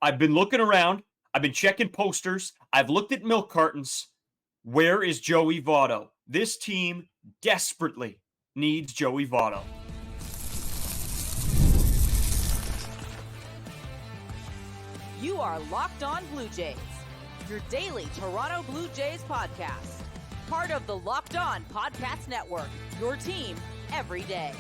I've been looking around. I've been checking posters. I've looked at milk cartons. Where is Joey Votto? This team desperately needs Joey Votto. You are Locked On Blue Jays, your daily Toronto Blue Jays podcast. Part of the Locked On Podcast Network, your team every day.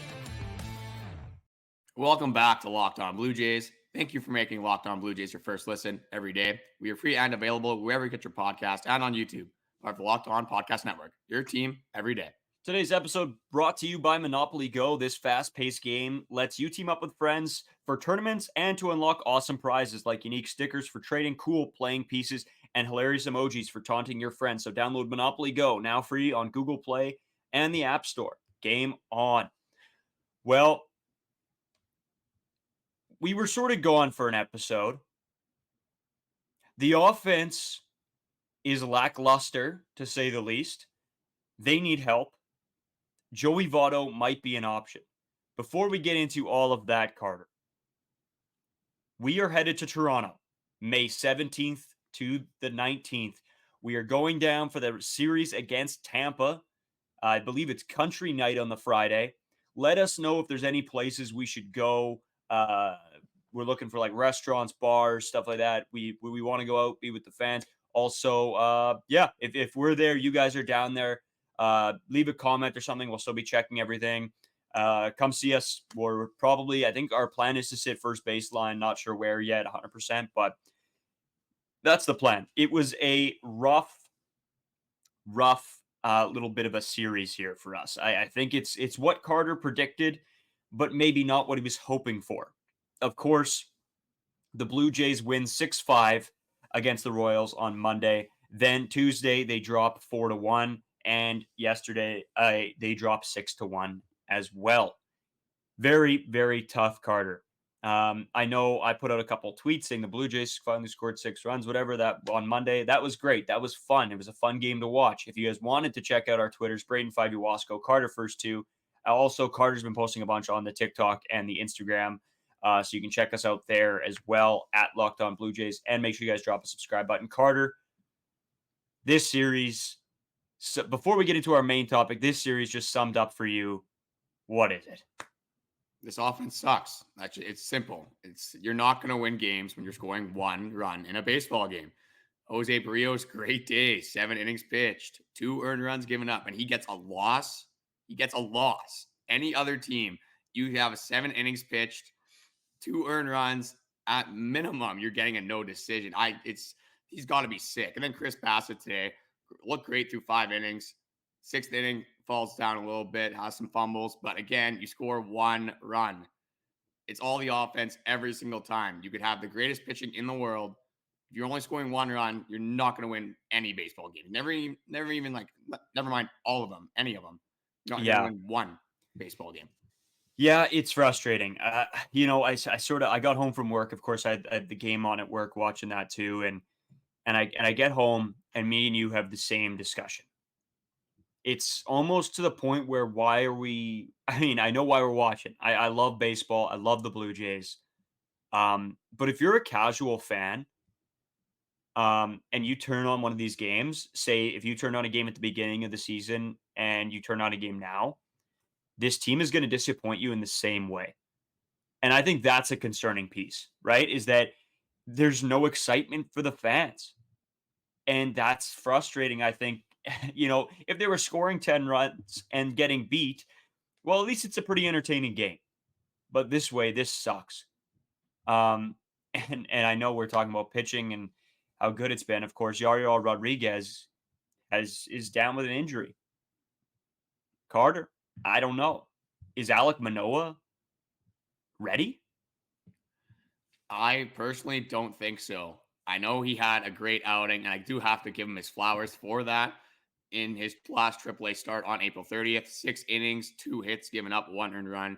Welcome back to Locked On Blue Jays. Thank you for making Locked On Blue Jays your first listen every day. We are free and available wherever you get your podcast and on YouTube. Part of the Locked On Podcast Network, your team every day. Today's episode brought to you by Monopoly Go. This fast-paced game lets you team up with friends for tournaments and to unlock awesome prizes like unique stickers for trading, cool playing pieces, and hilarious emojis for taunting your friends. So download Monopoly Go, now free on Google Play and the App Store. Game on. Well, we were sort of gone for an episode. The offense is lackluster, to say the least. They need help. Joey Votto might be an option. Before we get into all of that, Carter, we are headed to Toronto, May 17th to the 19th. We are going down for the series against Tampa. I believe it's country night on the Friday. Let us know if there's any places we should go. We're looking for like restaurants, bars, stuff like that. We want to go out, be with the fans. Also, if we're there, you guys are down there, leave a comment or something. We'll still be checking everything. Come see us. We're probably, I think our plan is to sit first baseline. Not sure where yet, 100%, but that's the plan. It was a rough little bit of a series here for us. I think it's what Carter predicted, but maybe not what he was hoping for. Of course, the Blue Jays win 6-5 against the Royals on Monday. Then Tuesday, they drop 4-1. And yesterday, they dropped 6-1 as well. Very, very tough, Carter. I know I put out a couple tweets saying the Blue Jays finally scored 6 runs, whatever, that on Monday. That was great. That was fun. It was a fun game to watch. If you guys wanted to check out our Twitters, Braden 5 Wasco, Carter first 2. Also, Carter's been posting a bunch on the TikTok and the Instagram. So you can check us out there as well at Locked On Blue Jays. And make sure you guys drop a subscribe button. Carter, this series, so before we get into our main topic, this series just summed up for you. What is it? This offense sucks. It's simple. You're not going to win games when you're scoring 1 run in a baseball game. Jose Berrios, great day. 7 innings pitched, 2 earned runs given up, and he gets a loss. He gets a loss. Any other team, you have a 7 innings pitched, 2 earned runs. At minimum, you're getting a no decision. He's got to be sick. And then Chris Bassitt today looked great through 5 innings. 6th inning falls down a little bit, has some fumbles. But again, you score 1 run. It's all the offense every single time. You could have the greatest pitching in the world. If you're only scoring 1 run, you're not going to win any baseball game. Never mind all of them, any of them. You're not going to win 1 baseball game. Yeah, it's frustrating. I got home from work. Of course, I had the game on at work, watching that too. And I get home, and me and you have the same discussion. It's almost to the point where I know why we're watching. I love baseball. I love the Blue Jays. But if you're a casual fan, and you turn on one of these games, say if you turn on a game at the beginning of the season and you turn on a game now, this team is going to disappoint you in the same way. And I think that's a concerning piece, right? Is that there's no excitement for the fans. And that's frustrating, I think. If they were scoring 10 runs and getting beat, well, at least it's a pretty entertaining game. But this way, this sucks. And I know we're talking about pitching and how good it's been. Of course, Yariel Rodriguez is down with an injury. Carter, I don't know. Is Alek Manoah ready? I personally don't think so. I know he had a great outing, and I do have to give him his flowers for that. In his last AAA start on April 30th, 6 innings, 2 hits given up, 1 earned run.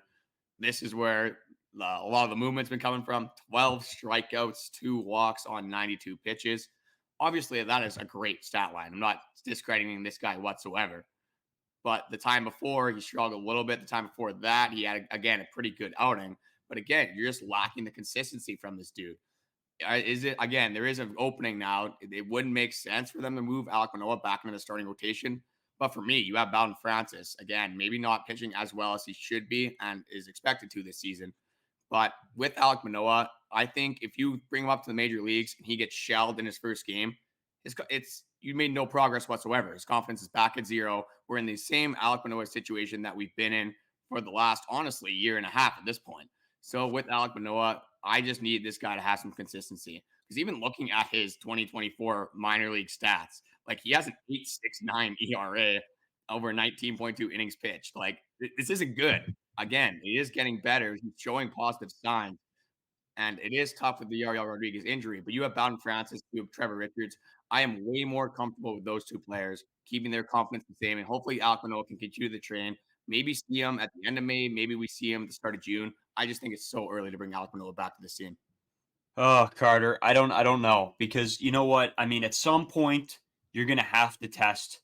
This is where a lot of the movement's been coming from. 12 strikeouts, 2 walks on 92 pitches. Obviously, that is a great stat line. I'm not discrediting this guy whatsoever. But the time before, he struggled a little bit. The time before that, he had, again, a pretty good outing. But again, you're just lacking the consistency from this dude. Is it again? There is an opening now. It wouldn't make sense for them to move Alek Manoah back into the starting rotation. But for me, you have Bowdin Francis again, maybe not pitching as well as he should be and is expected to this season. But with Alek Manoah, I think if you bring him up to the major leagues and he gets shelled in his first game, it's you made no progress whatsoever. His confidence is back at zero. We're in the same Alek Manoah situation that we've been in for the last, honestly, year and a half at this point. So with Alek Manoah, I just need this guy to have some consistency. Because even looking at his 2024 minor league stats, like he has an 8.69 ERA over 19.2 innings pitched. Like this isn't good. Again, he is getting better. He's showing positive signs. And it is tough with the Yariel Rodriguez injury, but you have Bowdin Francis, you have Trevor Richards. I am way more comfortable with those two players, keeping their confidence the same. And hopefully Alek Manoah can continue the train. Maybe see him at the end of May. Maybe we see him at the start of June. I just think it's so early to bring Alek Manoah back to the scene. Oh, Carter, I don't know, because you know what? I mean, at some point you're gonna have to test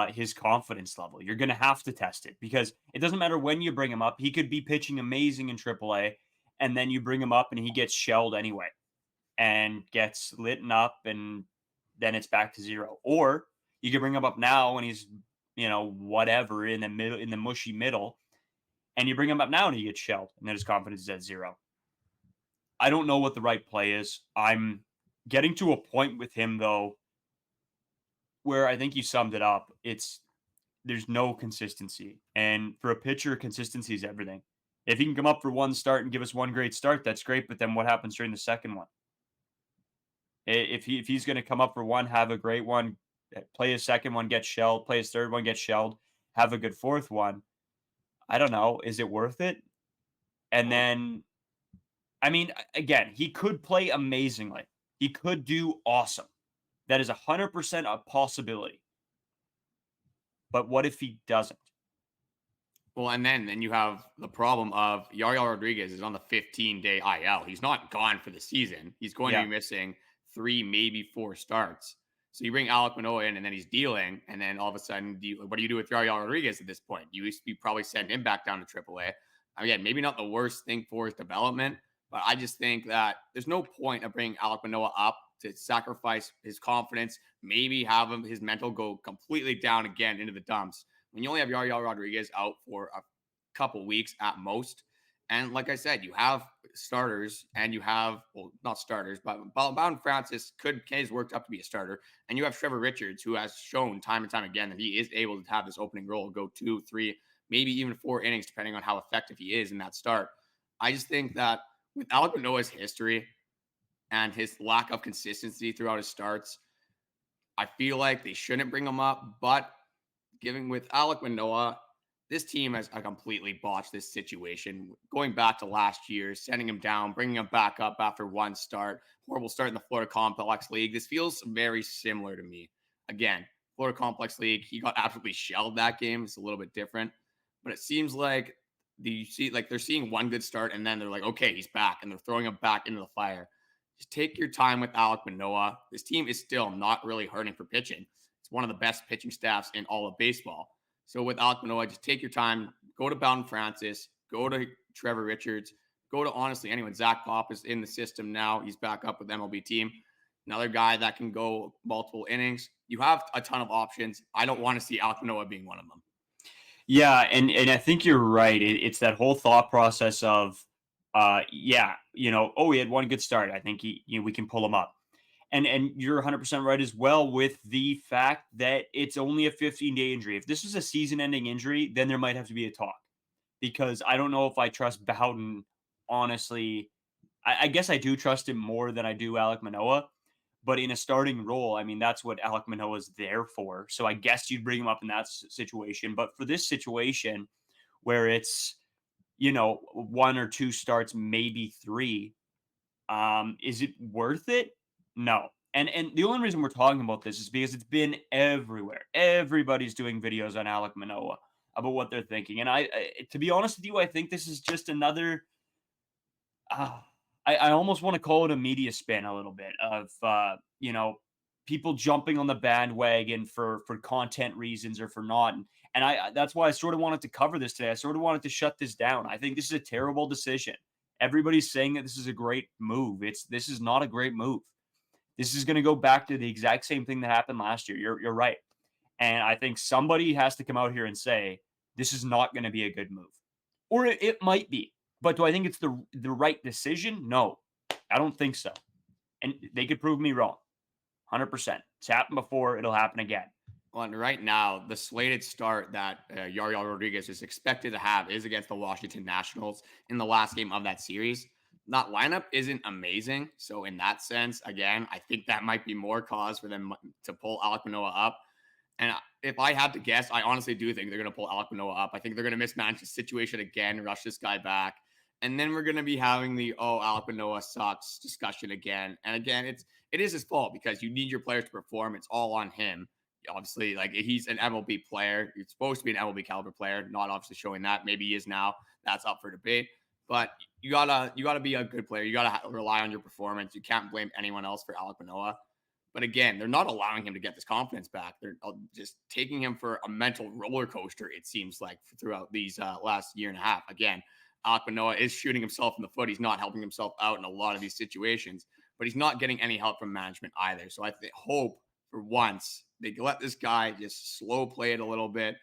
his confidence level. You're gonna have to test it because it doesn't matter when you bring him up. He could be pitching amazing in AAA, and then you bring him up and he gets shelled anyway and gets lit up, and then it's back to zero. Or you could bring him up now and he's whatever in the middle, in the mushy middle, and you bring him up now and he gets shelled, and then his confidence is at zero. I don't know what the right play is. I'm getting to a point with him though where I think you summed it up. There's no consistency. And for a pitcher, consistency is everything. If he can come up for one start and give us one great start, that's great. But then what happens during the second one? If he's going to come up for one, have a great one, play his second one, get shelled, play his third one, get shelled, have a good fourth one. I don't know. Is it worth it? And then, I mean, again, he could play amazingly. He could do awesome. That is 100% a possibility. But what if he doesn't? Well, and then you have the problem of Yariel Rodriguez is on the 15-day IL. He's not gone for the season. He's going to be missing 3, maybe 4 starts. So you bring Alek Manoah in, and then he's dealing, and then all of a sudden, what do you do with Yariel Rodriguez at this point? You probably send him back down to AAA. Again, maybe not the worst thing for his development, but I just think that there's no point of bringing Alek Manoah up to sacrifice his confidence, maybe have his mental go completely down again into the dumps when you only have Yariel Rodriguez out for a couple weeks at most. And like I said, you have starters and you have, well, not starters, but Bowdin Francis has worked up to be a starter. And you have Trevor Richards, who has shown time and time again that he is able to have this opening role, go 2, 3, maybe even 4 innings, depending on how effective he is in that start. I just think that with Alek Manoah's history and his lack of consistency throughout his starts, I feel like they shouldn't bring him up. But giving with Alek Manoah, this team has completely botched this situation. Going back to last year, sending him down, bringing him back up after one start, horrible start in the Florida Complex League. This feels very similar to me. Again, Florida Complex League, he got absolutely shelled that game. It's a little bit different, but it seems like they're seeing one good start and then they're like, okay, he's back, and they're throwing him back into the fire. Just take your time with Alek Manoah. This team is still not really hurting for pitching. It's one of the best pitching staffs in all of baseball. So with Alek Manoah, just take your time. Go to Bowdin Francis. Go to Trevor Richards. Go to, honestly, anyone. Zach Pop is in the system now. He's back up with the MLB team. Another guy that can go multiple innings. You have a ton of options. I don't want to see Alek Manoah being one of them. Yeah, and I think you're right. It's that whole thought process of, he had one good start. I think we can pull him up. And you're 100% right as well with the fact that it's only a 15-day injury. If this was a season-ending injury, then there might have to be a talk, because I don't know if I trust Bowdin. Honestly, I guess I do trust him more than I do Alek Manoah, but in a starting role, I mean, that's what Alek Manoah is there for. So I guess you'd bring him up in that situation. But for this situation where it's, 1 or 2 starts, maybe 3, is it worth it? No. And the only reason we're talking about this is because it's been everywhere. Everybody's doing videos on Alek Manoah about what they're thinking. And I to be honest with you, I think this is just another, I almost want to call it a media spin a little bit of, people jumping on the bandwagon for content reasons or for not. And that's why I sort of wanted to cover this today. I sort of wanted to shut this down. I think this is a terrible decision. Everybody's saying that this is a great move. This is not a great move. This is going to go back to the exact same thing that happened last year. You're right. And I think somebody has to come out here and say, this is not going to be a good move. Or it might be. But do I think it's the right decision? No, I don't think so. And they could prove me wrong. 100%. It's happened before. It'll happen again. Well, and right now, the slated start that Yariel Rodriguez is expected to have is against the Washington Nationals in the last game of that series. That lineup isn't amazing. So in that sense, again, I think that might be more cause for them to pull Alek Manoah up. And if I had to guess, I honestly do think they're going to pull Alek Manoah up. I think they're going to mismanage the situation again, rush this guy back. And then we're going to be having the, Alek Manoah sucks discussion again. And again, it is his fault because you need your players to perform. It's all on him. Obviously, like he's an MLB player. He's supposed to be an MLB caliber player, not obviously showing that. Maybe he is now. That's up for debate. But you gotta be a good player. You gotta rely on your performance. You can't blame anyone else for Alek Manoah. But again, they're not allowing him to get this confidence back. They're just taking him for a mental roller coaster, it seems like, throughout these last year and a half. Again, Alek Manoah is shooting himself in the foot. He's not helping himself out in a lot of these situations, but he's not getting any help from management either. So I hope for once they let this guy just slow play it a little bit.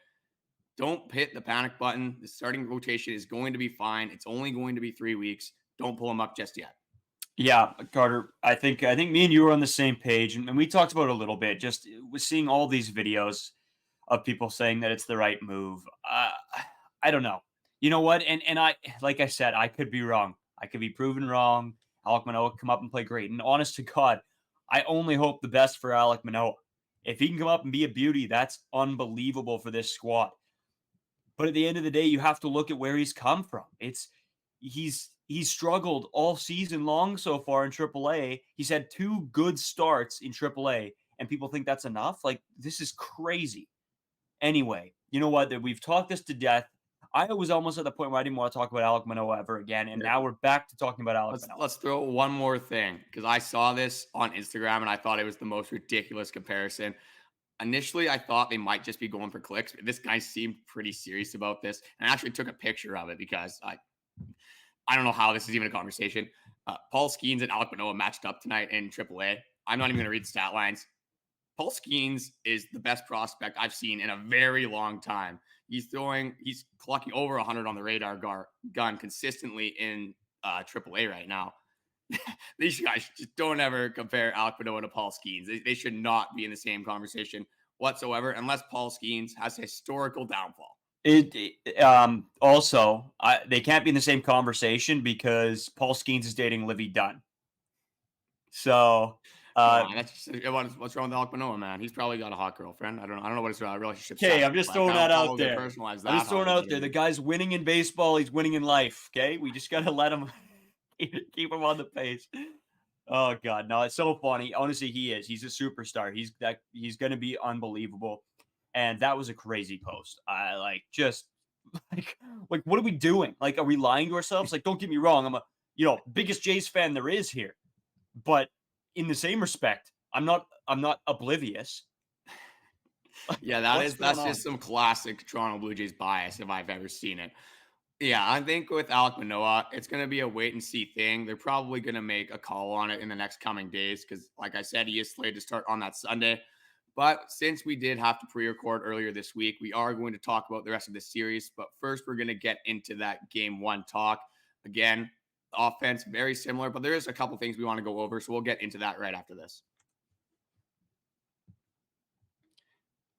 Don't hit the panic button. The starting rotation is going to be fine. It's only going to be 3 weeks. Don't pull him up just yet. Yeah, Carter, I think me and you were on the same page, and we talked about it a little bit. Just with seeing all these videos of people saying that it's the right move. I don't know. You know what? And I, like I said, I could be wrong. I could be proven wrong. Alek Manoah come up and play great. And honest to God, I only hope the best for Alek Manoah. If he can come up and be a beauty, that's unbelievable for this squad. But at the end of the day, you have to look at where he's come from. He's struggled all season long so far in AAA. He's had 2 good starts in AAA, and people think that's enough. Like, this is crazy. Anyway, you know what? We've talked this to death. I was almost at the point where I didn't want to talk about Alek Manoah ever again, and now we're back to talking about Alek Manoah. Let's throw one more thing, because I saw this on Instagram, and I thought it was the most ridiculous comparison. Initially, I thought they might just be going for clicks, but this guy seemed pretty serious about this, and I actually took a picture of it because I don't know how this is even a conversation. Paul Skeens and Alek Manoah matched up tonight in AAA. I'm not even going to read the stat lines. Paul Skeens is the best prospect I've seen in a very long time. He's clocking over 100 on the radar gun consistently in AAA right now. These guys just don't ever compare Alek Manoah to Paul Skeens. They should not be in the same conversation whatsoever, unless Paul Skeens has a historical downfall. Also, they can't be in the same conversation because Paul Skeens is dating Livy Dunn. So, what's wrong with Alek Manoah, man? He's probably got a hot girlfriend. I don't know what his relationship. Okay, I'm just throwing that out there. I'm just throwing out there. The guy's winning in baseball. He's winning in life. Okay, we just gotta let him keep him on the pace. Oh God, no, it's so funny. Honestly, he is. He's a superstar. He's gonna be unbelievable. And that was a crazy post. I like what are we doing? Like, are we lying to ourselves? Like, don't get me wrong. I'm a biggest Jays fan there is here, but in the same respect, I'm not oblivious. Yeah, that's just some classic Toronto Blue Jays bias if I've ever seen it. Yeah, I think with Alek Manoah, it's going to be a wait and see thing. They're probably going to make a call on it in the next coming days because, like I said, he is slated to start on that Sunday. But since we did have to pre-record earlier this week, we are going to talk about the rest of the series. But first, we're going to get into that Game 1 talk. Again, offense, very similar, but there is a couple things we want to go over, so we'll get into that right after this.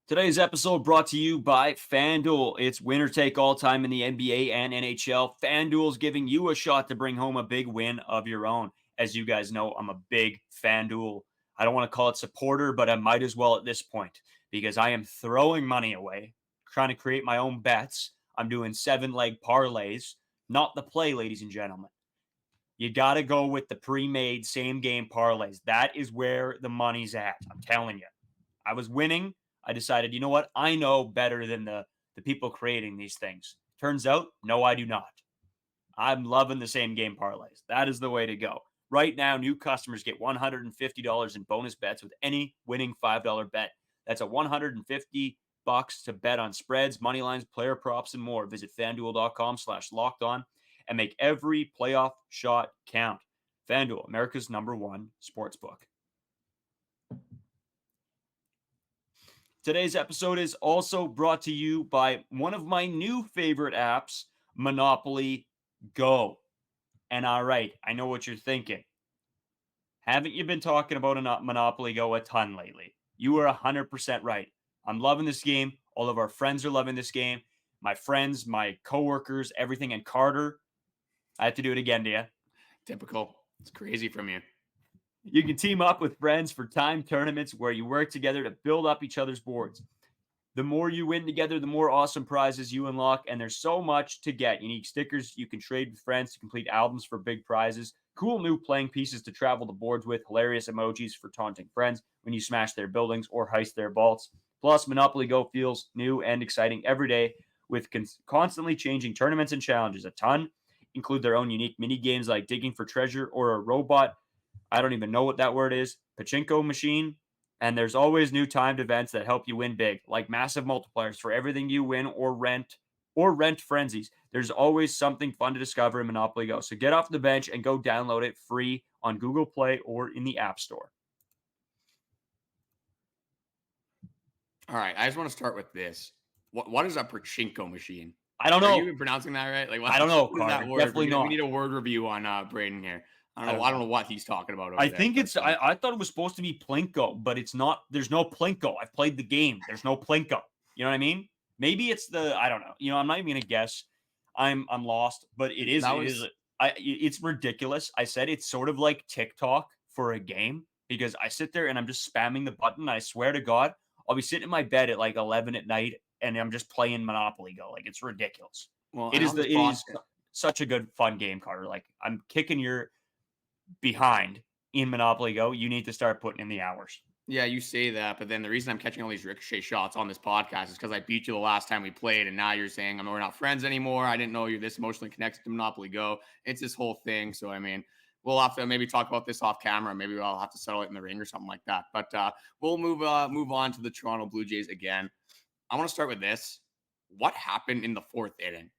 Today's episode brought to you by FanDuel. It's winner take all time in the NBA and NHL. FanDuel's giving you a shot to bring home a big win of your own. As you guys know, I'm a big FanDuel. I don't want to call it supporter, but I might as well at this point because I am throwing money away, trying to create my own bets. I'm doing 7-leg parlays, not the play, ladies and gentlemen. You got to go with the pre-made same-game parlays. That is where the money's at. I'm telling you. I was winning. I decided, you know what? I know better than the people creating these things. Turns out, no, I do not. I'm loving the same-game parlays. That is the way to go. Right now, new customers get $150 in bonus bets with any winning $5 bet. That's a $150 to bet on spreads, money lines, player props, and more. Visit FanDuel.com/lockedon and make every playoff shot count. FanDuel, America's #1 sportsbook. Today's episode is also brought to you by one of my new favorite apps, Monopoly Go. And all right, I know what you're thinking. Haven't you been talking about Monopoly Go a ton lately? You are 100% right. I'm loving this game. All of our friends are loving this game. My friends, my coworkers, everything. And Carter, I have to do it again to you. Typical. It's crazy from you. You can team up with friends for timed tournaments where you work together to build up each other's boards. The more you win together, the more awesome prizes you unlock, and there's so much to get. Unique stickers you can trade with friends to complete albums for big prizes, cool new playing pieces to travel the boards with, hilarious emojis for taunting friends when you smash their buildings or heist their vaults. Plus, Monopoly Go feels new and exciting every day with constantly changing tournaments and challenges. A ton include their own unique mini games like digging for treasure or a robot. I don't even know what that word is. Pachinko machine. And there's always new timed events that help you win big, like massive multipliers for everything you win or rent frenzies. There's always something fun to discover in Monopoly Go. So get off the bench and go download it free on Google Play or in the App Store. All right, I just want to start with this. What is a pachinko machine? I don't know. Are you even pronouncing that right? Like, I don't know, what is that word? Definitely not. We need a word review on Braden here. I don't know what he's talking about over I there, think it's I thought it was supposed to be Plinko, but it's not. There's no Plinko. I've played the game. There's no Plinko. You know what I mean? Maybe it's I don't know. I'm not even gonna guess. I'm lost, but it's ridiculous. I said it's sort of like TikTok for a game because I sit there and I'm just spamming the button. I swear to God, I'll be sitting in my bed at like 11 at night and I'm just playing Monopoly Go. Like, it's ridiculous. Well, it is such a good fun game, Carter. Like, I'm kicking your behind in Monopoly Go. You need to start putting in the hours. Yeah, you say that, but then the reason I'm catching all these ricochet shots on this podcast is because I beat you the last time we played, and now you're saying we're not friends anymore. I didn't know you're this emotionally connected to Monopoly Go. It's this whole thing. So, I mean, we'll have to maybe talk about this off camera. Maybe I'll have to settle it in the ring or something like that. But we'll move on to the Toronto Blue Jays again. I want to start with this. What happened in the fourth inning?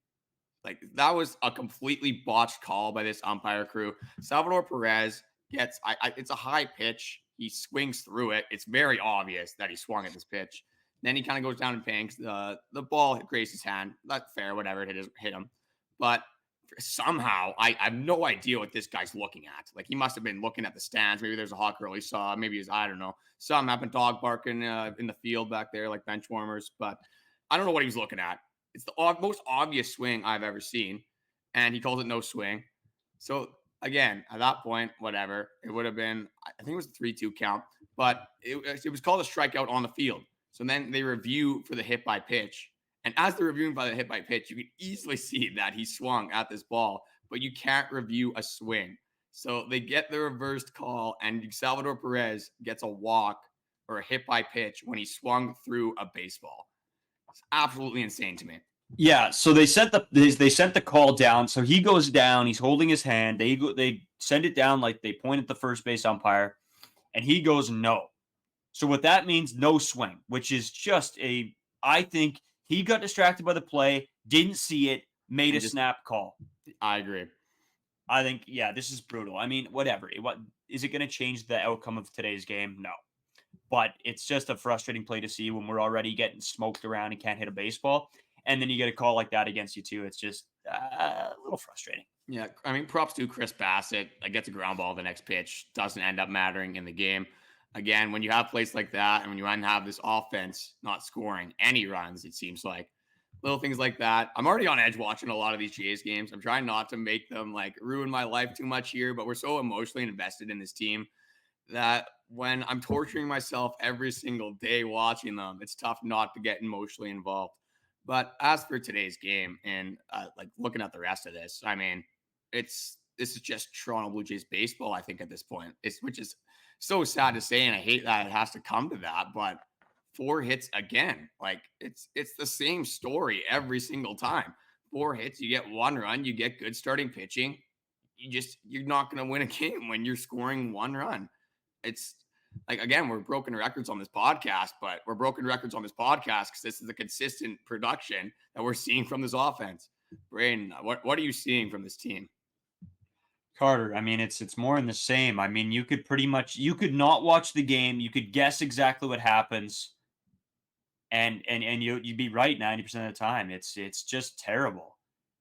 Like, that was a completely botched call by this umpire crew. Salvador Perez gets, it's a high pitch. He swings through it. It's very obvious that he swung at this pitch. Then he kind of goes down and pangs. The ball grazed his hand. That's fair, whatever. It hit him. But somehow, I have no idea what this guy's looking at. Like, he must have been looking at the stands. Maybe there's a hawk girl he saw. Maybe I don't know. Something happened, dog barking in the field back there, like bench warmers. But I don't know what he was looking at. It's the most obvious swing I've ever seen. And he calls it no swing. So, again, at that point, whatever. It would have been, I think it was a 3-2 count. But it was called a strikeout on the field. So then they review for the hit by pitch. And as they're reviewing by the hit by pitch, you can easily see that he swung at this ball. But you can't review a swing. So they get the reversed call. And Salvador Perez gets a walk or a hit by pitch when he swung through a baseball. It's absolutely insane to me. Yeah, so they sent the call down. So he goes down. He's holding his hand. They send it down like they point at the first base umpire, and he goes no. So what that means, no swing, which is just I think he got distracted by the play, didn't see it, made a snap call. I agree. I think, yeah, this is brutal. I mean, whatever. Is it going to change the outcome of today's game? No. But it's just a frustrating play to see when we're already getting smoked around and can't hit a baseball. And then you get a call like that against you, too. It's just a little frustrating. Yeah, I mean, props to Chris Bassitt. Gets a ground ball the next pitch. Doesn't end up mattering in the game. Again, when you have plays like that and when you have this offense not scoring any runs, it seems like little things like that. I'm already on edge watching a lot of these Jays games. I'm trying not to make them ruin my life too much here, but we're so emotionally invested in this team that when I'm torturing myself every single day watching them, it's tough not to get emotionally involved. But as for today's game and looking at the rest of this, I mean, this is just Toronto Blue Jays baseball, I think, at this point. Which is so sad to say, and I hate that it has to come to that. But 4 hits again, it's the same story every single time. 4 hits, you get 1 run, you get good starting pitching. You're not going to win a game when you're scoring 1 run. It's again, we're broken records on this podcast, but we're broken records on this podcast because this is a consistent production that we're seeing from this offense. Braden, what are you seeing from this team? Carter, I mean, it's more in the same. I mean, you could not watch the game. You could guess exactly what happens, and you'd be right 90% of the time. It's just terrible.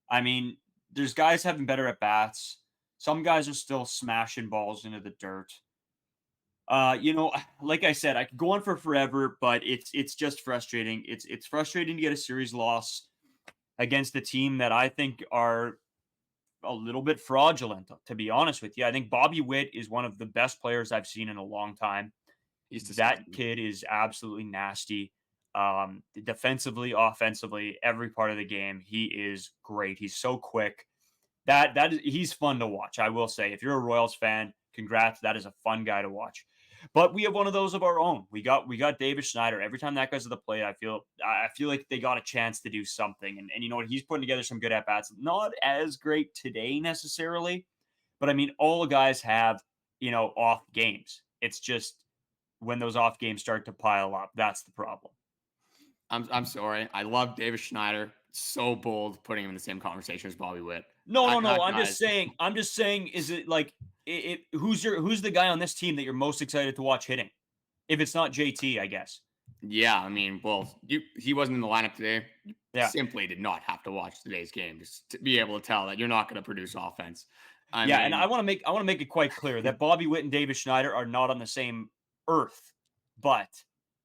I mean, there's guys having better at bats. Some guys are still smashing balls into the dirt. Like I said, I could go on for forever, but it's just frustrating. It's frustrating to get a series loss against a team that I think are a little bit fraudulent, to be honest with you. I think Bobby Witt is one of the best players I've seen in a long time. He's That disgusting. kid is absolutely nasty. Defensively, offensively, every part of the game, he is great. He's so quick. He's fun to watch. I will say, if you're a Royals fan, congrats. That is a fun guy to watch. But we have one of those of our own. We got David Schneider. Every time that goes to the plate, I feel like they got a chance to do something. And you know what? He's putting together some good at bats. Not as great today necessarily, but I mean, all guys have off games. It's just when those off games start to pile up, that's the problem. I'm sorry. I love David Schneider. So bold putting him in the same conversation as Bobby Witt. No, no, no. That I'm just guy's saying. I'm just saying. Is it like who's the guy on this team that you're most excited to watch hitting? If it's not JT, I guess. Yeah, I mean, well, he wasn't in the lineup today. You Yeah, simply did not have to watch today's game just to be able to tell that you're not going to produce offense. I yeah. And I mean, want to make it quite clear that Bobby Witt and David Schneider are not on the same earth. But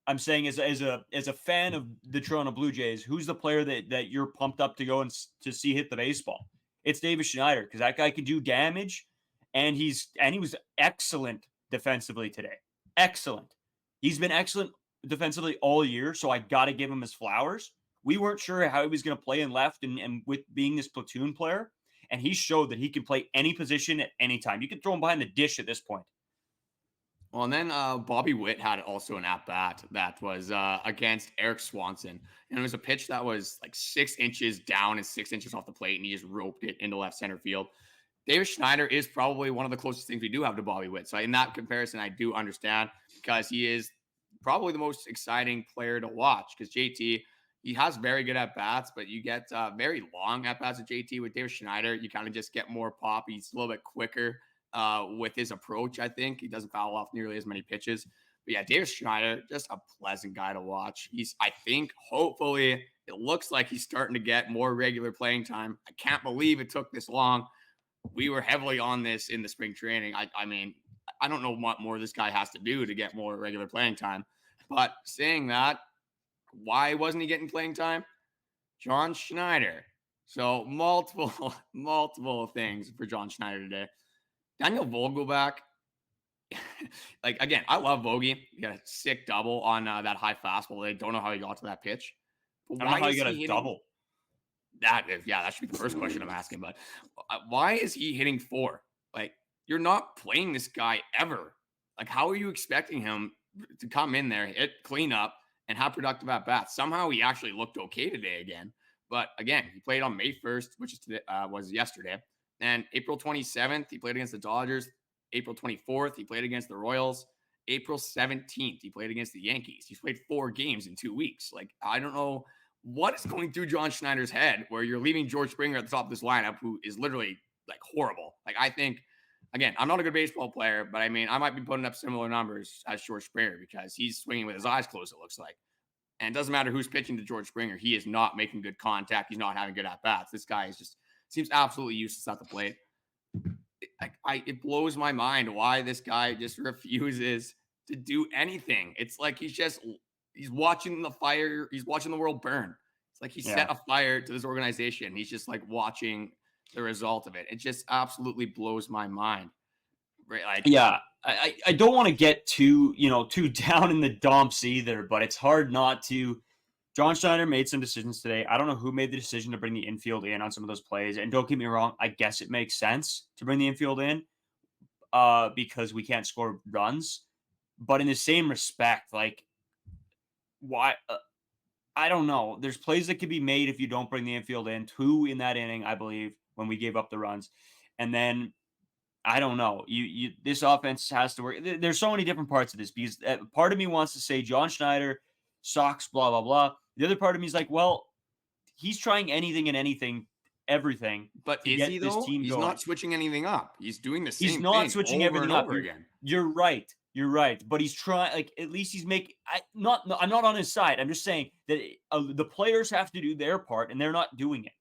I'm saying as a fan of the Toronto Blue Jays, who's the player that you're pumped up to go and to see hit the baseball? It's David Schneider, because that guy can do damage, and he was excellent defensively today. Excellent. He's been excellent defensively all year, so I got to give him his flowers. We weren't sure how he was going to play in left, and with being this platoon player, and he showed that he can play any position at any time. You can throw him behind the dish at this point. well, and then Bobby Witt had also an at bat that was against Erik Swanson, and it was a pitch that was like 6 inches down and 6 inches off the plate, and he just roped it into left center field. David Schneider is probably one of the closest things we do have to Bobby Witt. So in that comparison, I do understand, because he is probably the most exciting player to watch, because JT, he has very good at bats, but you get very long at bats with JT. With David Schneider, you kind of just get more pop. He's a little bit quicker with his approach. I think he doesn't foul off nearly as many pitches. But yeah, David Schneider, just a pleasant guy to watch. I think, hopefully, it looks like he's starting to get more regular playing time. I can't believe it took this long. We were heavily on this in the spring training. I mean, I don't know what more this guy has to do to get more regular playing time. But saying that, why wasn't he getting playing time? John Schneider. So multiple things for John Schneider today. Daniel Vogelback, like, again, I love Vogie. He got a sick double on that high fastball. I don't know how he got to that pitch. But I don't know why how is you got he a hitting double. that? That should be the first question I'm asking. But why is he hitting 4? Like, you're not playing this guy ever. Like, how are you expecting him to come in there, hit cleanup, and have productive at bats? Somehow he actually looked okay today again. But again, he played on May 1st, which is today, was yesterday. And April 27th, he played against the Dodgers. April 24th, he played against the Royals. April 17th, he played against the Yankees. He's played 4 games in 2 weeks. Like, I don't know what is going through John Schneider's head, where you're leaving George Springer at the top of this lineup, who is literally like horrible. Like, I think, again, I'm not a good baseball player, but I mean, I might be putting up similar numbers as George Springer, because he's swinging with his eyes closed, it looks like. And it doesn't matter who's pitching to George Springer. He is not making good contact. He's not having good at-bats. This guy is just seems absolutely useless at the plate. It blows my mind why this guy just refuses to do anything. It's like he's watching the fire. He's watching the world burn. It's like he set a fire to this organization. He's just like watching the result of it. It just absolutely blows my mind. Right? Like, Yeah, I don't want to get too down in the dumps either, but it's hard not to. John Schneider made some decisions today. I don't know who made the decision to bring the infield in on some of those plays. And don't get me wrong, I guess it makes sense to bring the infield in because we can't score runs. But in the same respect, like, why? I don't know. There's plays that could be made if you don't bring the infield in. 2 in that inning, I believe, when we gave up the runs. And then I don't know. This offense has to work. There's so many different parts of this, because part of me wants to say John Schneider sucks, blah, blah, blah. The other part of me is like, well, he's trying anything and anything everything But to is get he this though? team He's going. not switching anything up. He's doing the He's same not thing switching over everything and up. over again. You're right. You're right. But he's trying. Like at least he's making. I'm not on his side. I'm just saying that the players have to do their part, and they're not doing it.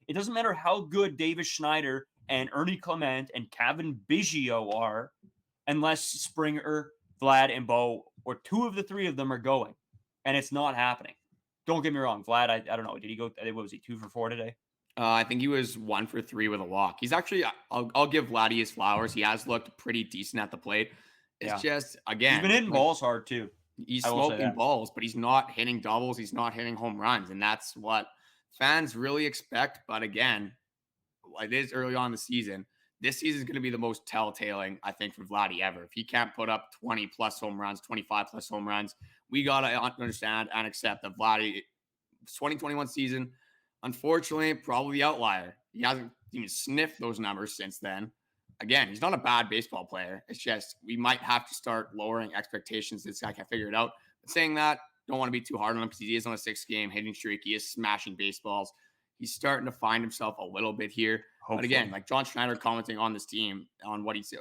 It doesn't matter how good Davis Schneider and Ernie Clement and Cavan Biggio are, unless Springer, Vlad, and Bo, or two of the three of them are going, and it's not happening. Don't get me wrong, Vlad. I don't know. Did he go? What was he? 2 for 4 today? I think he was 1 for 3 with a walk. He's actually, I'll give Vladdy his flowers. He has looked pretty decent at the plate. It's just, He's again, been hitting like, balls hard too. he's I will say smoking that. balls, but he's not hitting doubles. He's not hitting home runs. And that's what fans really expect. But again, it is early on in the season. This season is going to be the most telltaling, I think, for Vladdy ever. If he can't put up 20 plus home runs, 25 plus home runs, we got to understand and accept that Vladdy, 2021 season, unfortunately, probably the outlier. He hasn't even sniffed those numbers since then. Again, he's not a bad baseball player. It's just we might have to start lowering expectations. This guy can't figure it out. But saying that, don't want to be too hard on him because he is on a 6-game hitting streak. He is smashing baseballs. He's starting to find himself a little bit here. Hopefully. But again, like John Schneider commenting on this team, on what he said,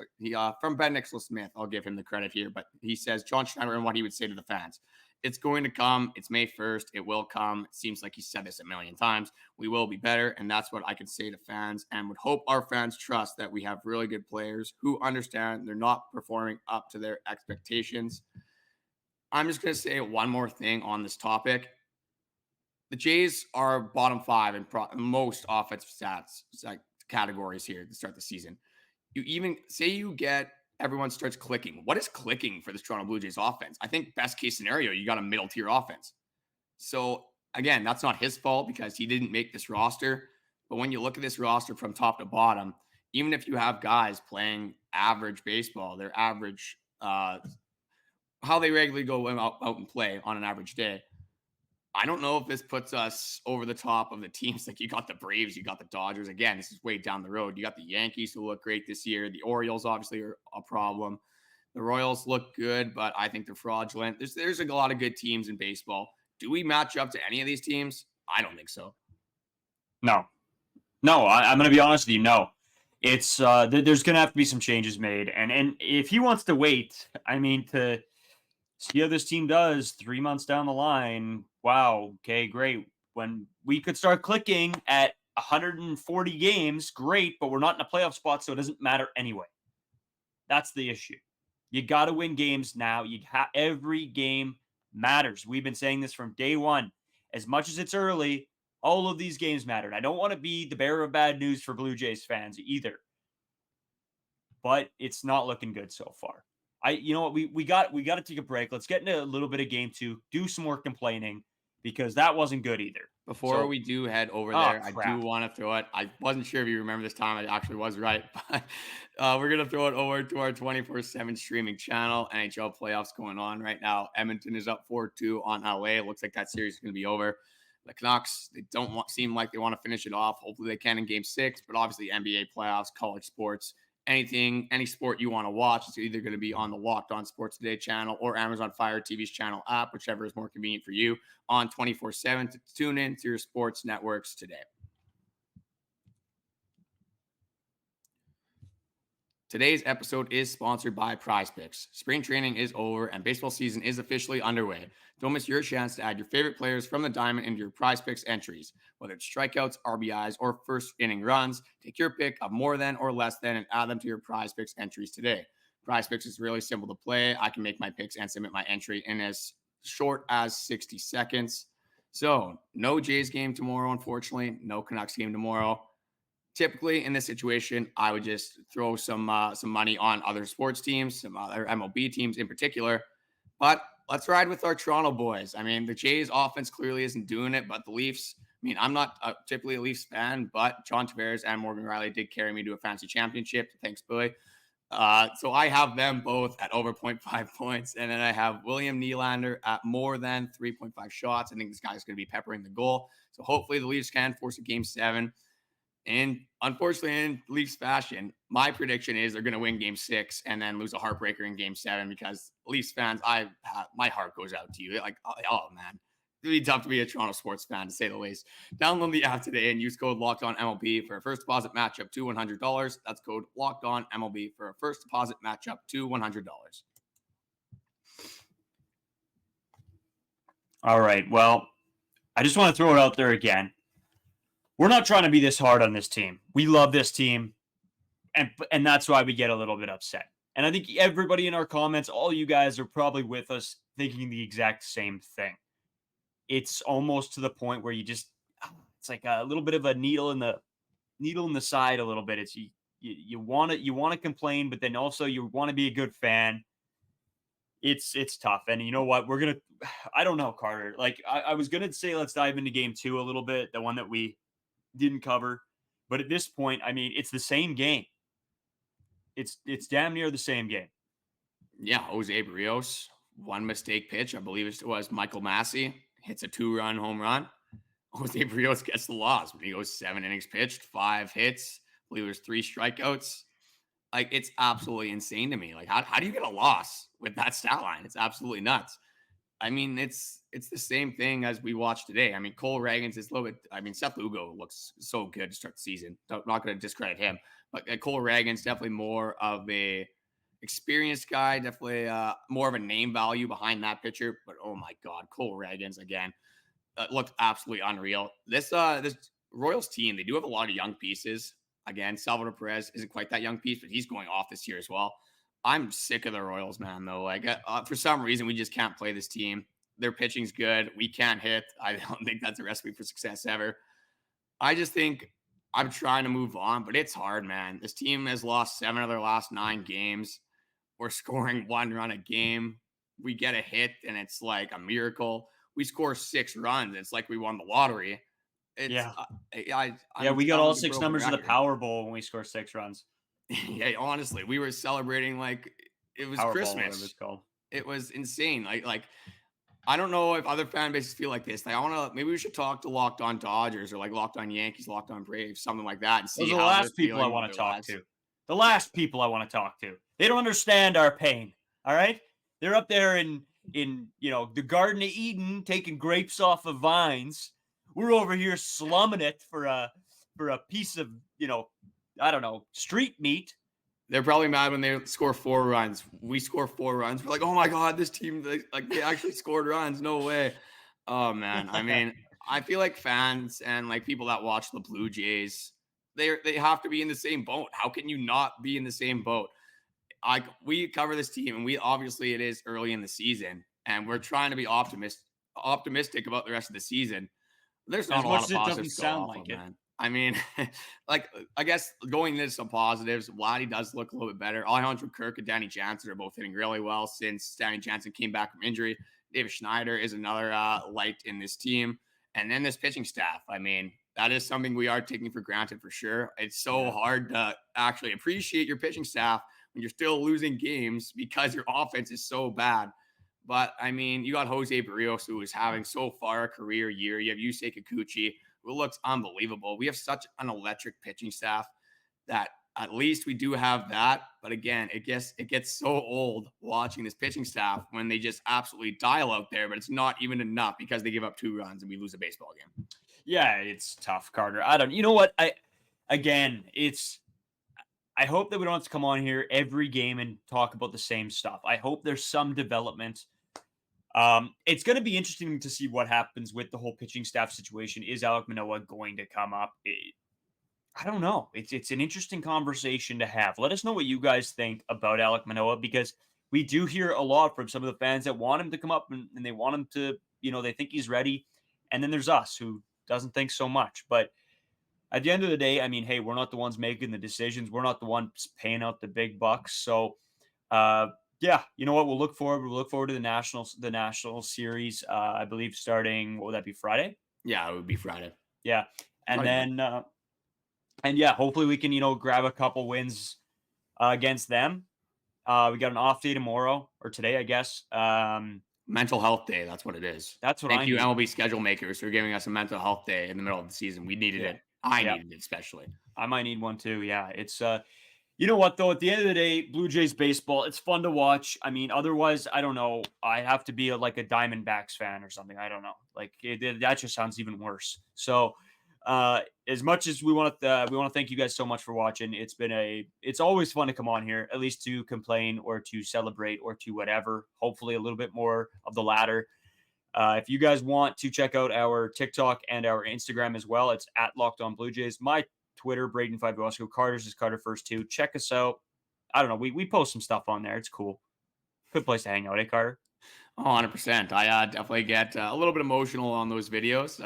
from Ben Nicholas-Smith, I'll give him the credit here, but he says John Schneider and what he would say to the fans. It's going to come. It's May 1st. It will come. It seems like he said this a million times. We will be better. And that's what I can say to fans and would hope our fans trust that we have really good players who understand they're not performing up to their expectations. I'm just going to say one more thing on this topic. The Jays are bottom 5 in most offensive stats categories here to start the season. You even say you get everyone starts clicking. What is clicking for the Toronto Blue Jays offense? I think best case scenario, you got a middle tier offense. So again, that's not his fault because he didn't make this roster. But when you look at this roster from top to bottom, even if you have guys playing average baseball, their average, how they regularly go out and play on an average day, I don't know if this puts us over the top of the teams. Like you got the Braves, you got the Dodgers. Again, this is way down the road. You got the Yankees who look great this year. The Orioles obviously are a problem. The Royals look good, but I think they're fraudulent. There's a lot of good teams in baseball. Do we match up to any of these teams? I don't think so. No, I'm going to be honest with you. No, it's there's going to have to be some changes made. And if he wants to wait, I mean, to see how this team does 3 months down the line. Wow. Okay, great. When we could start clicking at 140 games, great, but we're not in a playoff spot, so it doesn't matter anyway. That's the issue. You got to win games now. Every game matters. We've been saying this from day one. As much as it's early, all of these games matter. And I don't want to be the bearer of bad news for Blue Jays fans either. But it's not looking good so far. You know what? We got to take a break. Let's get into a little bit of game 2. Do some more complaining because that wasn't good either. Before we do head over there, I do want to throw it. I wasn't sure if you remember this time. I actually was right. But we're going to throw it over to our 24/7 streaming channel. NHL playoffs going on right now. Edmonton is up 4-2 on LA. It looks like that series is going to be over. The Canucks, they seem like they want to finish it off. Hopefully they can in game 6. But obviously NBA playoffs, college sports, any sport you want to watch, it's either going to be on the Locked On Sports Today channel or Amazon Fire TV's channel app, whichever is more convenient for you, on 24/7 to tune in to your sports networks today. Today's episode is sponsored by Prize Picks. Spring training is over and baseball season is officially underway. Don't miss your chance to add your favorite players from the diamond into your Prize Picks entries. Whether it's strikeouts, RBIs, or first inning runs, take your pick of more than or less than and add them to your Prize Picks entries today. Prize Picks is really simple to play. I can make my picks and submit my entry in as short as 60 seconds. So no Jays game tomorrow, unfortunately. No Canucks game tomorrow. Typically in this situation, I would just throw some money on other sports teams, some other MLB teams in particular. But let's ride with our Toronto boys. I mean, the Jays offense clearly isn't doing it, but the Leafs, I mean, I'm not typically a Leafs fan, but John Tavares and Morgan Riley did carry me to a fantasy championship. Thanks, Billy. So I have them both at over 0.5 points. And then I have William Nylander at more than 3.5 shots. I think this guy's going to be peppering the goal. So hopefully the Leafs can force a game 7. And unfortunately, in Leafs fashion, my prediction is they're going to win game 6 and then lose a heartbreaker in game 7 because Leafs fans, my heart goes out to you. Like, oh man, It'd be tough to be a Toronto sports fan, to say the least. Download the app today and use code LOCKEDONMLB for a first deposit matchup to $100. That's code LOCKEDONMLB for a first deposit matchup to $100. All right. Well, I just want to throw it out there again. We're not trying to be this hard on this team. We love this team, and that's why we get a little bit upset. And I think everybody in our comments, all you guys are probably with us thinking the exact same thing. It's almost to the point where it's like a little bit of a needle in the side a little bit. It's you want to complain, but then also you want to be a good fan. It's tough. And you know what? I don't know, Carter. Like I was going to say, let's dive into game 2 a little bit, the one that we didn't cover. But at this point, I mean, it's the same game. It's damn near the same game. Yeah, Jose Berrios, one mistake pitch. I believe it was Michael Massey hits a 2-run home run. Jose Berrios gets the loss when he goes 7 innings pitched, 5 hits. I believe there's 3 strikeouts. Like, it's absolutely insane to me. Like, how do you get a loss with that stat line? It's absolutely nuts. I mean, it's the same thing as we watched today. I mean, Cole Reagans is a little bit. I mean, Seth Lugo looks so good to start the season. I'm not going to discredit him, but Cole Reagans definitely more of a experienced guy. Definitely more of a name value behind that pitcher. But oh my God, Cole Reagans again looked absolutely unreal. This Royals team, they do have a lot of young pieces. Again, Salvador Perez isn't quite that young piece, but he's going off this year as well. I'm sick of the Royals, man, though. Like, for some reason, we just can't play this team. Their pitching's good. We can't hit. I don't think that's a recipe for success ever. I just think I'm trying to move on, but it's hard, man. This team has lost 7 of their last 9 games. We're scoring 1 run a game. We get a hit, and it's like a miracle. We score 6 runs. It's like we won the lottery. We got all 6 numbers of the Powerball when we score 6 runs. Yeah, honestly, we were celebrating like it was Powerball, Christmas. It was insane. Like I don't know if other fan bases feel like this. Like, maybe we should talk to Locked On Dodgers or like Locked On Yankees, Locked On Braves, something like that, and see Those are the last people I want to talk to. The last people I want to talk to. They don't understand our pain. All right, they're up there in the Garden of Eden taking grapes off of vines. We're over here slumming it for a piece of I don't know, street meat. They're probably mad when they score 4 runs. We score 4 runs. We're like, oh my God, this team, they actually scored runs. No way. Oh man. I mean, I feel like fans and like people that watch the Blue Jays, they have to be in the same boat. How can you not be in the same boat? We cover this team, and it is early in the season, and we're trying to be optimistic about the rest of the season. There's not a lot of positives to go off of, man. I mean, I guess going into some positives, Vladdy does look a little bit better. Alejandro, Kirk, and Danny Jansen are both hitting really well since Danny Jansen came back from injury. David Schneider is another light in this team. And then this pitching staff. I mean, that is something we are taking for granted for sure. It's so hard to actually appreciate your pitching staff when you're still losing games because your offense is so bad. But, I mean, you got Jose Berrios, who is having so far a career year. You have Yusei Kikuchi, who looks unbelievable. We have such an electric pitching staff that at least we do have that. But again, it gets so old watching this pitching staff when they just absolutely dial out there, but it's not even enough because they give up 2 runs and we lose a baseball game. Yeah, it's tough, Carter. You know what? I hope that we don't have to come on here every game and talk about the same stuff. I hope there's some development. It's going to be interesting to see what happens with the whole pitching staff situation. Is Alek Manoah going to come up? I don't know. It's an interesting conversation to have. Let us know what you guys think about Alek Manoah, because we do hear a lot from some of the fans that want him to come up and they want him to, they think he's ready. And then there's us who doesn't think so much. But at the end of the day, I mean, hey, we're not the ones making the decisions. We're not the ones paying out the big bucks. So, yeah, you know what? We'll look forward to the national series. I believe starting, what would that be, Friday? Yeah, it would be Friday. Yeah. And then, and yeah, hopefully we can, grab a couple wins against them. We got an off day tomorrow or today, I guess. Mental health day. That's what it is. That's what Thank you, MLB schedule makers, for giving us a mental health day in the middle of the season. We needed it. I needed it, especially. I might need one too. Yeah. It's, You know what, though? At the end of the day, Blue Jays baseball, it's fun to watch. I mean, otherwise, I don't know. I have to be like a Diamondbacks fan or something. I don't know. Like that just sounds even worse. So, as much as we want to thank you guys so much for watching. It's always fun to come on here, at least to complain or to celebrate or to whatever. Hopefully, a little bit more of the latter. If you guys want to check out our TikTok and our Instagram as well, it's at Locked On Blue Jays. My Twitter, Braden5 Bosco. Carter's is Carter First 2. Check us out. I don't know. We post some stuff on there. It's cool. Good place to hang out, eh, Carter? Oh, 100%. I definitely get a little bit emotional on those videos.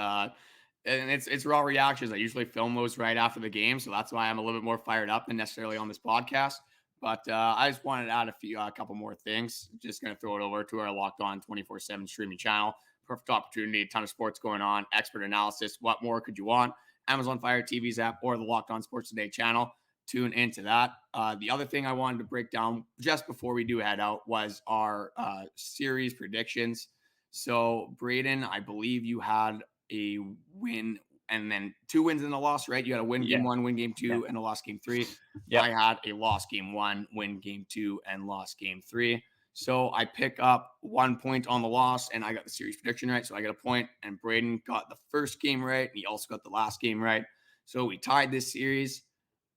And it's raw reactions. I usually film those right after the game, so that's why I'm a little bit more fired up than necessarily on this podcast. But I just wanted to add a couple more things. Just going to throw it over to our Locked On 24/7 streaming channel. Perfect opportunity, a ton of sports going on, expert analysis. What more could you want? Amazon Fire TV's app or the Locked On Sports Today channel. Tune into that. The other thing I wanted to break down just before we do head out was our series predictions. So, Braden, I believe you had a win and then 2 wins and a loss, right? You had a win game 1, win game 2, and a loss game 3. Yeah. I had a loss game 1, win game 2, and loss game 3. So I pick up 1 point on the loss, and I got the series prediction right. So I got a point, and Braden got the first game right, and he also got the last game right. So we tied this series.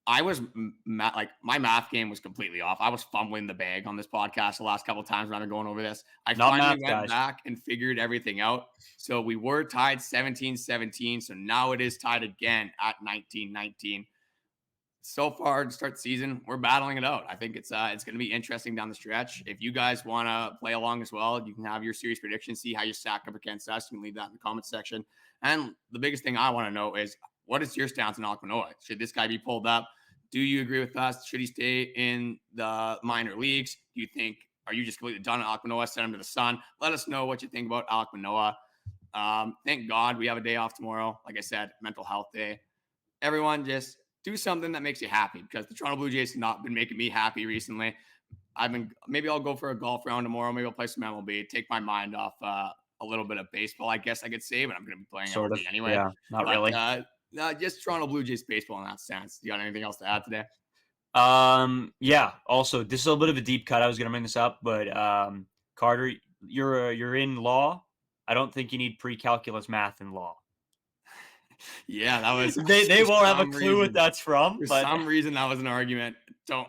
I was my math game was completely off. I was fumbling the bag on this podcast the last couple of times when I've been going over this. I finally went back and figured everything out. So we were tied 17-17. So now it is tied again at 19-19. So far to start the season, we're battling it out. I think it's going to be interesting down the stretch. If you guys want to play along as well, you can have your series predictions, see how you stack up against us. You can leave that in the comments section. And the biggest thing I want to know is, what is your stance on Alek Manoah? Should this guy be pulled up? Do you agree with us? Should he stay in the minor leagues? Are you just completely done on Alek Manoah? Send him to the sun. Let us know what you think about Alek Manoah. Thank God we have a day off tomorrow. Like I said, mental health day. Everyone just do something that makes you happy, because the Toronto Blue Jays have not been making me happy recently. Maybe I'll go for a golf round tomorrow. Maybe I'll play some MLB, take my mind off a little bit of baseball, I guess I could say, but I'm going to be playing MLB anyway. Yeah, really. Just Toronto Blue Jays baseball in that sense. You got anything else to add today? Yeah. Also, this is a little bit of a deep cut. I was going to bring this up, but Carter, you're in law. I don't think you need pre-calculus math in law. Yeah, that was. they won't have a clue what that's from. For some reason, that was an argument. Don't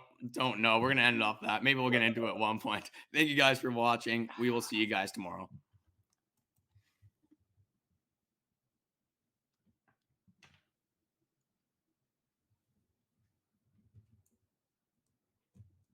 know. We're gonna end it off that. Maybe we'll get into it at one point. Thank you guys for watching. We will see you guys tomorrow.